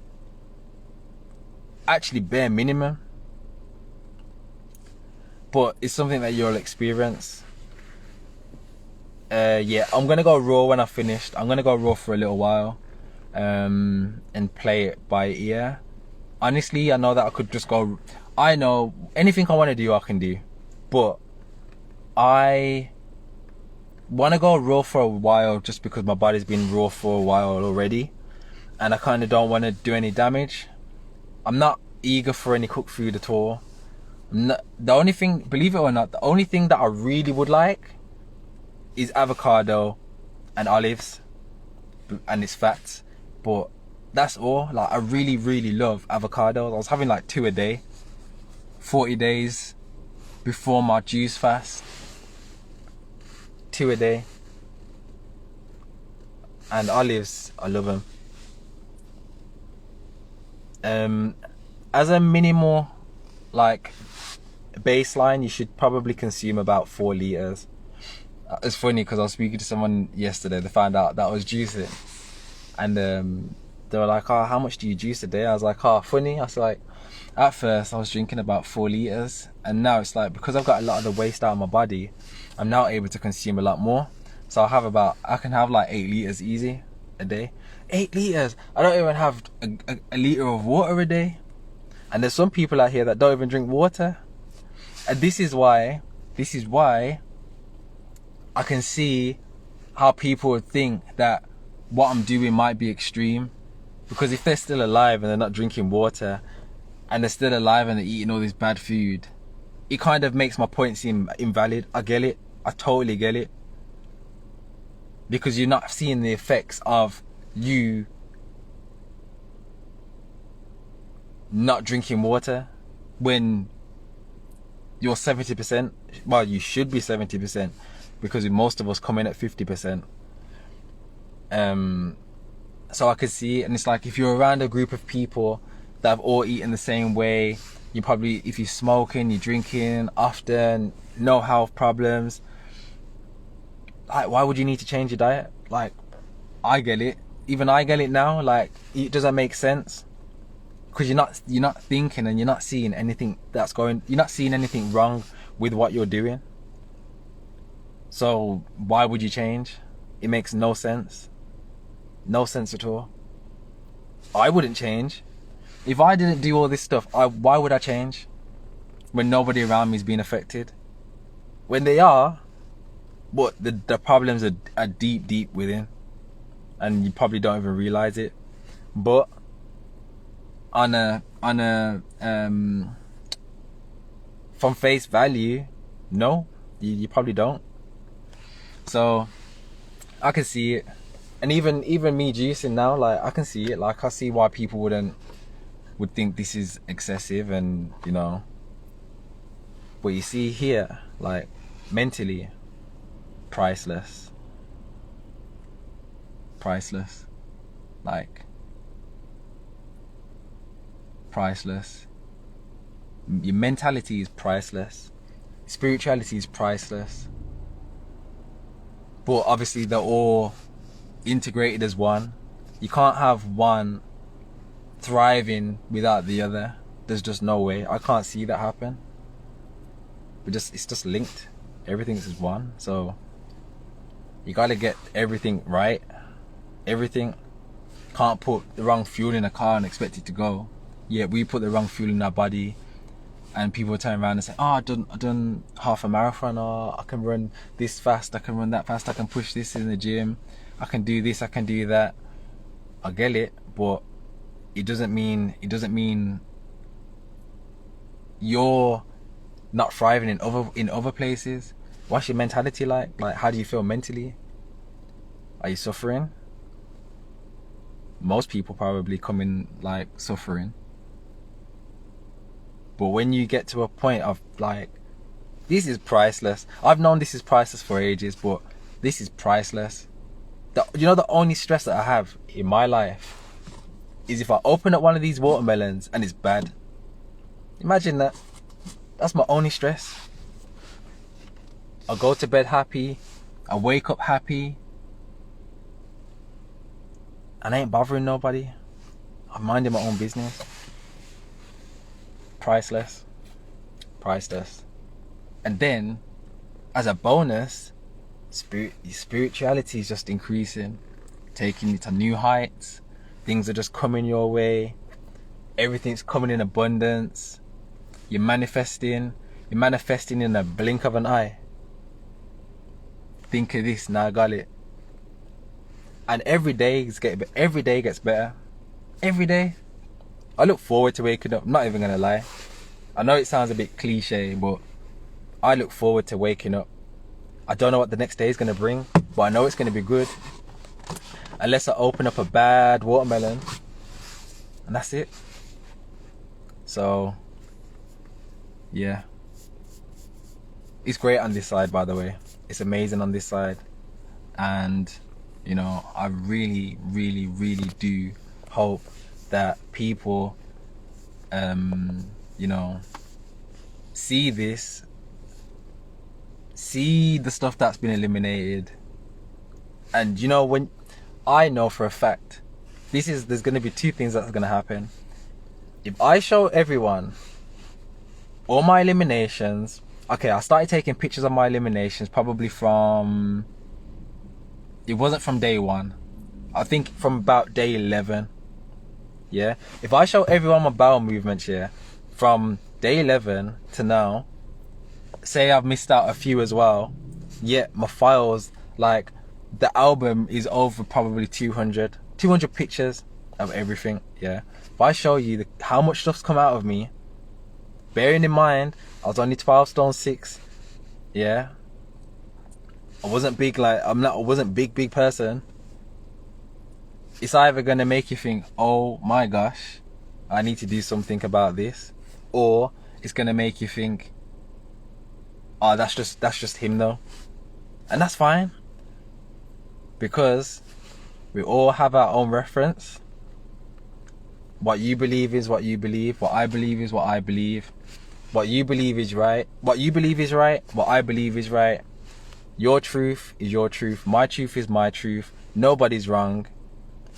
[SPEAKER 1] Actually, bare minimum. But it's something that you'll experience. Yeah, I'm gonna go raw when I've finished. I'm gonna go raw for a little while, and play it by ear. Honestly, I know that I could just go. I know anything I want to do, I can do, but I want to go raw for a while just because my body's been raw for a while already, and I kind of don't want to do any damage. I'm not eager for any cooked food at all. The only thing, believe it or not, the only thing that I really would like is avocado and olives and its fats, but that's all. Like, I really, really love avocado. I was having like 2 a day, 40 days before my juice fast. 2 a day. And olives, I love them. As a minimal, like, baseline, you should probably consume about 4 liters. It's funny because I was speaking to someone yesterday. They found out that I was juicing, and they were like, oh, how much do you juice a day? I was like, oh, funny. I was like, at first I was drinking about 4 liters, and now it's like, because I've got a lot of the waste out of my body, I'm now able to consume a lot more. So I can have like 8 liters easy a day. 8 liters. I don't even have a liter of water a day. And there's some people out here that don't even drink water. And this is why I can see how people would think that what I'm doing might be extreme. Because if they're still alive and they're not drinking water, and they're still alive and they're eating all this bad food, it kind of makes my point seem invalid. I get it. I totally get it. Because you're not seeing the effects of you not drinking water when you're 70%. Well, you should be 70%, because most of us come in at 50%. So I could see it, and it's like, if you're around a group of people that have all eaten the same way, you probably, if you're smoking, you're drinking often, no health problems, like, why would you need to change your diet? Like, I get it. Even I get it now. Like, it doesn't make sense, because you're not thinking, and you're not seeing anything you're not seeing anything wrong with what you're doing. So why would you change? It makes no sense. No sense at all. I wouldn't change. If I didn't do all this stuff, why would I change? When nobody around me is being affected. When they are, but the problems are deep within, and you probably don't even realize it. But on a from face value, no, you probably don't. So I can see it, and even me juicing now, like I can see it. Like I see why people would think this is excessive, and you know. But you see here, like mentally, priceless, like priceless. Your mentality is priceless. Spirituality is priceless. But obviously they're all integrated as one. You can't have one thriving without the other. There's just no way. I can't see that happen. It's just linked. Everything's is one. So you gotta get everything right. Everything. Can't put the wrong fuel in a car and expect it to go. Yeah, we put the wrong fuel in our body, and people turn around and say, oh, I done half a marathon, or I can run this fast, I can run that fast, I can push this in the gym, I can do this, I can do that. I get it, but it doesn't mean you're not thriving in other places. What's your mentality like? Like, how do you feel mentally? Are you suffering? Most people probably come in like suffering. But when you get to a point of like, this is priceless. I've known this is priceless for ages, but this is priceless. You know, the only stress that I have in my life is if I open up one of these watermelons and it's bad. Imagine that. That's my only stress. I go to bed happy. I wake up happy. And I ain't bothering nobody. I'm minding my own business. Priceless. And then, as a bonus, spirituality is just increasing, taking it to new heights. Things are just coming your way. Everything's coming in abundance. You're manifesting in a blink of an eye. Think of this, now I got it. And every day gets better. Every day. I look forward to waking up. I'm not even gonna lie. I know it sounds a bit cliche, but I look forward to waking up. I don't know what the next day is gonna bring, but I know it's gonna be good. Unless I open up a bad watermelon, and that's it. So yeah, it's great on this side, by the way. It's amazing on this side, and you know, I really do hope that people you know, see this, see the stuff that's been eliminated. And you know, when I know for a fact there's going to be two things that's going to happen. If I show everyone all my eliminations, okay, I started taking pictures of my eliminations probably from, it wasn't from day 1, I think from about day 11. Yeah, if I show everyone my bowel movements, yeah, from day 11 to now, say I've missed out a few as well, yet my files, like the album is over probably 200 pictures of everything. Yeah, if I show you how much stuff's come out of me, bearing in mind I was only 12 stone 6. Yeah, I wasn't big, like I wasn't big person. It's either gonna make you think, oh my gosh, I need to do something about this, or it's gonna make you think, oh, that's just him though. And that's fine, because we all have our own reference. What you believe is what you believe. What I believe is what I believe. What you believe is right. What you believe is right. What I believe is right. Your truth is your truth. My truth is my truth. Nobody's wrong,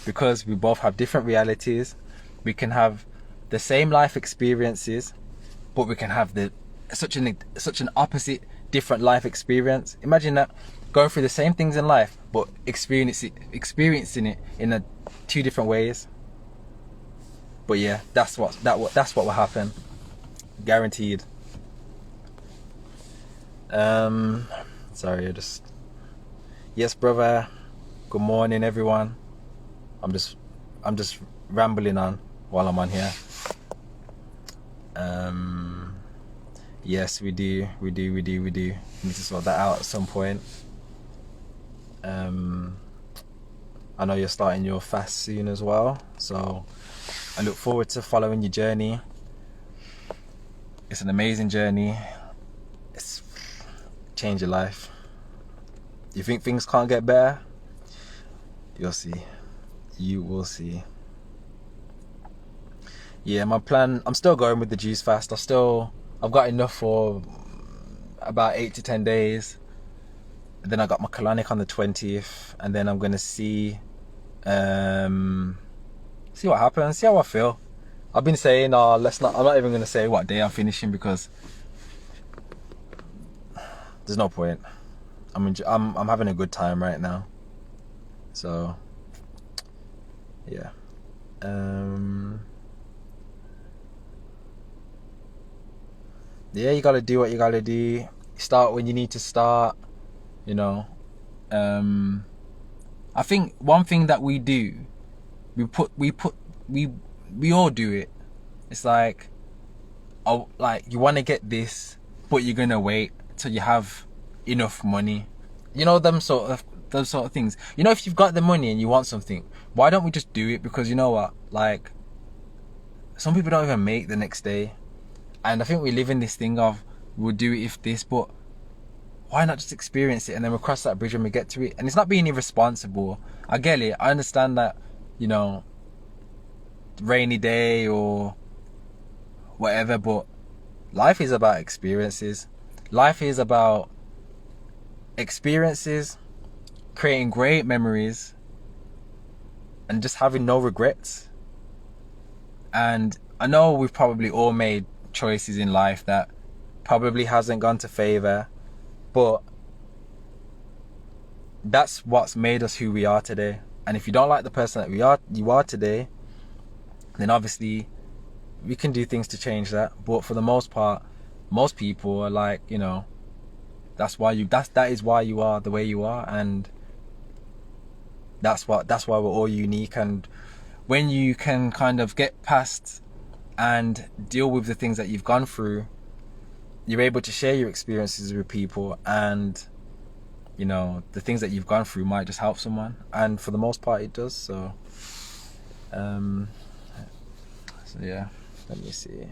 [SPEAKER 1] because we both have different realities. We can have the same life experiences, but we can have such an opposite, different life experience. Imagine that, going through the same things in life, but experiencing it in two different ways. But yeah, that's what will happen, guaranteed. Sorry, yes, brother. Good morning, everyone. I'm just rambling on while I'm on here. Yes, we do. We need to sort that out at some point. I know you're starting your fast soon as well, so I look forward to following your journey. It's an amazing journey. It's change your life. You think things can't get better? You'll see. You will see. Yeah, my plan, I'm still going with the juice fast. I've got enough for about 8 to 10 days. And then I got my Colonic on the 20th, and then I'm gonna see what happens, see how I feel. I've been saying, I'm not even gonna say what day I'm finishing, because there's no point. I'm having a good time right now. So yeah. Yeah, you gotta do what you gotta do. Start when you need to start, you know. I think one thing that we do, we all do it. It's like, oh, like you want to get this, but you're gonna wait till you have enough money. You know, those sort of things. You know, if you've got the money and you want something, why don't we just do it? Because you know what, like, some people don't even make the next day. And I think we live in this thing of, we'll do it if this, but why not just experience it, and then we'll cross that bridge when we get to it? And it's not being irresponsible. I get it. I understand that, you know, rainy day or whatever, but life is about experiences. Life is about experiences, creating great memories, and just having no regrets. And I know we've probably all made choices in life that probably hasn't gone to favor, but that's what's made us who we are today. And if you don't like the person that you are today, then obviously we can do things to change that. But for the most part, most people are like, you know, that is why you are the way you are, and that's why we're all unique. And when you can kind of get past and deal with the things that you've gone through, you're able to share your experiences with people, and you know, the things that you've gone through might just help someone, and for the most part it does. So yeah, let me see.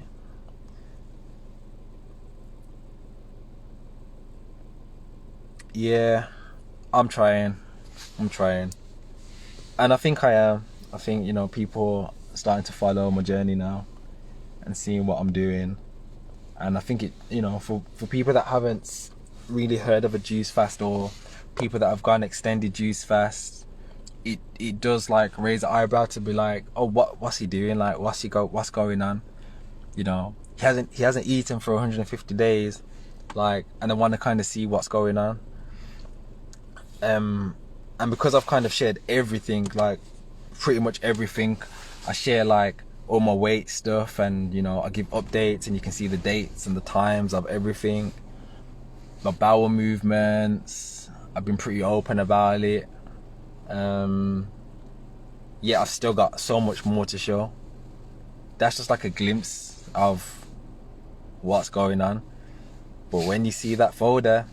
[SPEAKER 1] Yeah, I'm trying, and I think I am. I think, you know, people are starting to follow my journey now and seeing what I'm doing. And I think it, you know, for people that haven't really heard of a juice fast, or people that have gone extended juice fast, it does like raise an eyebrow to be like, oh, what's he doing? Like, what's going on? You know, he hasn't eaten for 150 days, like, and I want to kind of see what's going on. And because I've kind of shared everything, like pretty much everything, I share like all my weight stuff, and you know, I give updates, and you can see the dates and the times of everything, my bowel movements. I've been pretty open about it. Yeah, I've still got so much more to show. That's just like a glimpse of what's going on. But when you see that folder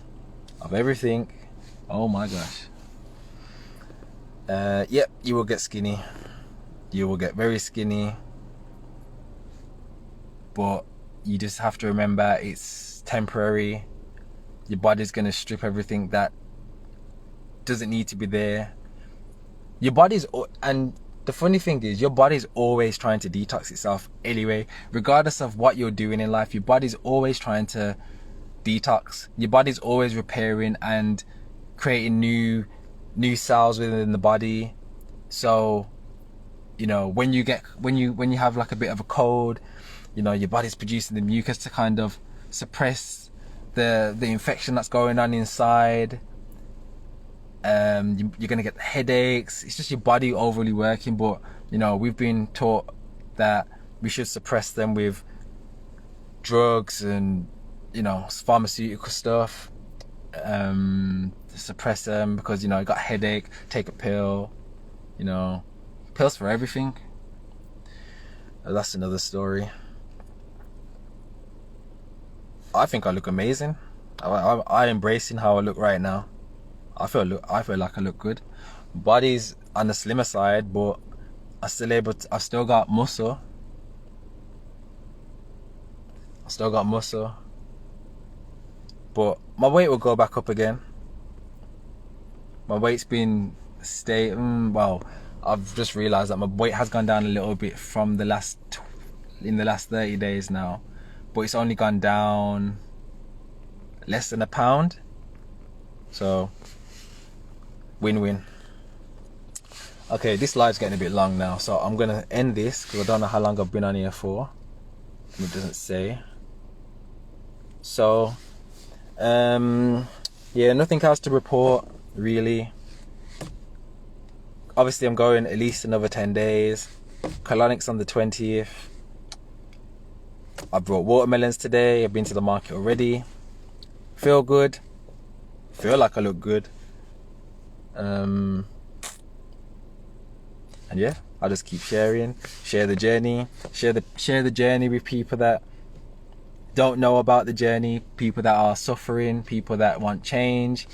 [SPEAKER 1] of everything, oh my gosh. Yep, you will get skinny. You will get very skinny. But you just have to remember, it's temporary. Your body's going to strip everything that doesn't need to be there. Your body's, and the funny thing is, your body's always trying to detox itself anyway. Regardless of what you're doing in life, your body's always trying to detox. Your body's always repairing and creating new cells within the body. So, you know, when you have like a bit of a cold, you know, your body's producing the mucus to kind of suppress the infection that's going on inside. You're gonna get headaches. It's just your body overly working. But you know, we've been taught that we should suppress them with drugs and, you know, pharmaceutical stuff. Suppress them because, you know, you got a headache, take a pill, you know, pills for everything. That's another story. I think I look amazing. I embracing how I look right now. I feel like I look good. Body's on the slimmer side, but I've still got muscle. But my weight will go back up again. My weight's been well, I've just realized that my weight has gone down a little bit from in the last 30 days now, but it's only gone down less than a pound. So win-win. Okay, this live's getting a bit long now, so I'm gonna end this because I don't know how long I've been on here for. It doesn't say. So yeah, nothing else to report really. Obviously I'm going at least another 10 days. Colonic's on the 20th. I brought watermelons today. I've been to the market already. Feel good. Feel like I look good. And yeah, I'll just keep sharing. Share the journey. Share the journey with people that don't know about the journey. People that are suffering. People that want change.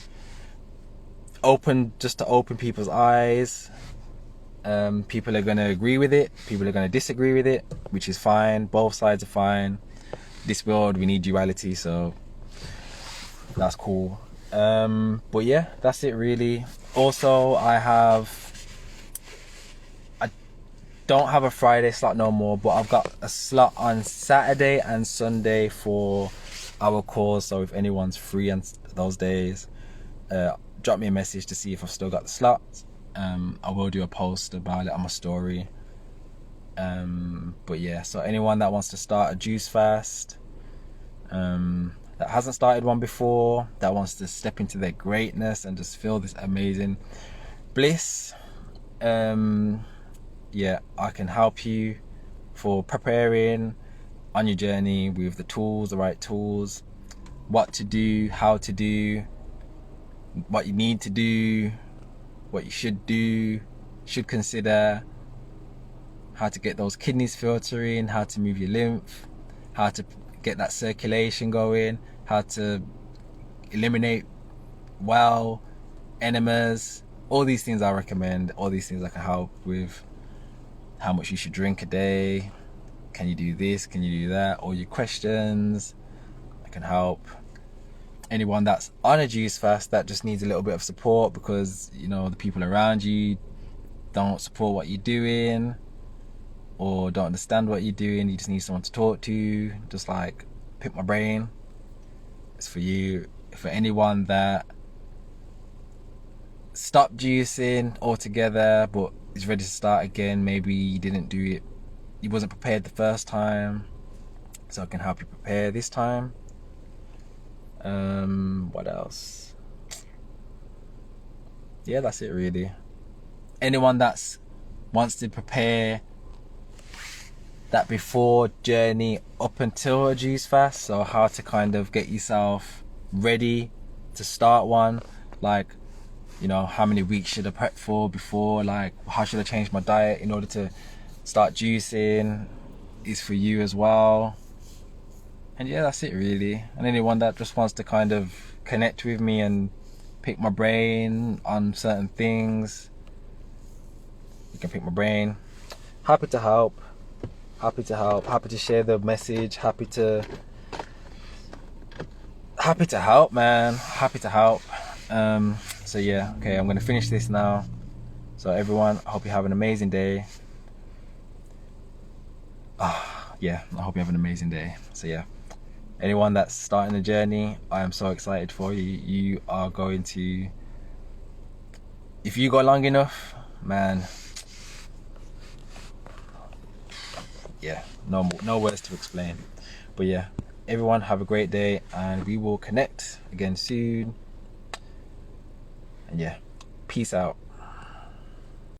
[SPEAKER 1] Just to open people's eyes. People are going to agree with it. People are going to disagree with it, which is fine. Both sides are fine. This world, we need duality, so that's cool. But yeah, that's it really. Also, I don't have a Friday slot no more, but I've got a slot on Saturday and Sunday for our calls. So if anyone's free on those days, drop me a message to see if I've still got the slots. I will do a post about it on my story. But yeah, so anyone that wants to start a juice fast, that hasn't started one before, that wants to step into their greatness and just feel this amazing bliss, yeah, I can help you for preparing on your journey with the right tools, what to do, how to do, what you need to do, what you should consider, how to get those kidneys filtering, how to move your lymph, how to get that circulation going, how to eliminate enemas, all these things I recommend, all these things I can help with. How much you should drink a day, can you do this, can you do that, all your questions, I can help. Anyone that's on a juice fast that just needs a little bit of support because, you know, the people around you don't support what you're doing or don't understand what you're doing, you just need someone to talk to, just like pick my brain. It's for you. For anyone that stopped juicing altogether but is ready to start again, maybe you didn't do it, you wasn't prepared the first time, so I can help you prepare this time. What else? Yeah, that's it really. Anyone that wants to prepare that before journey up until a juice fast, so how to kind of get yourself ready to start one, like, you know, how many weeks should I prep for before, like how should I change my diet in order to start juicing, is for you as well. And yeah, that's it really. And anyone that just wants to kind of connect with me and pick my brain on certain things, you can pick my brain. Happy to help, happy to share the message, happy to help, man, happy to help. So yeah, okay, I'm gonna finish this now. So everyone, I hope you have an amazing day. Yeah, I hope you have an amazing day. So yeah, anyone that's starting the journey, I am so excited for you. You are going to, if you go long enough, man, yeah, no words to explain. But yeah, everyone have a great day and we will connect again soon. And yeah, peace out.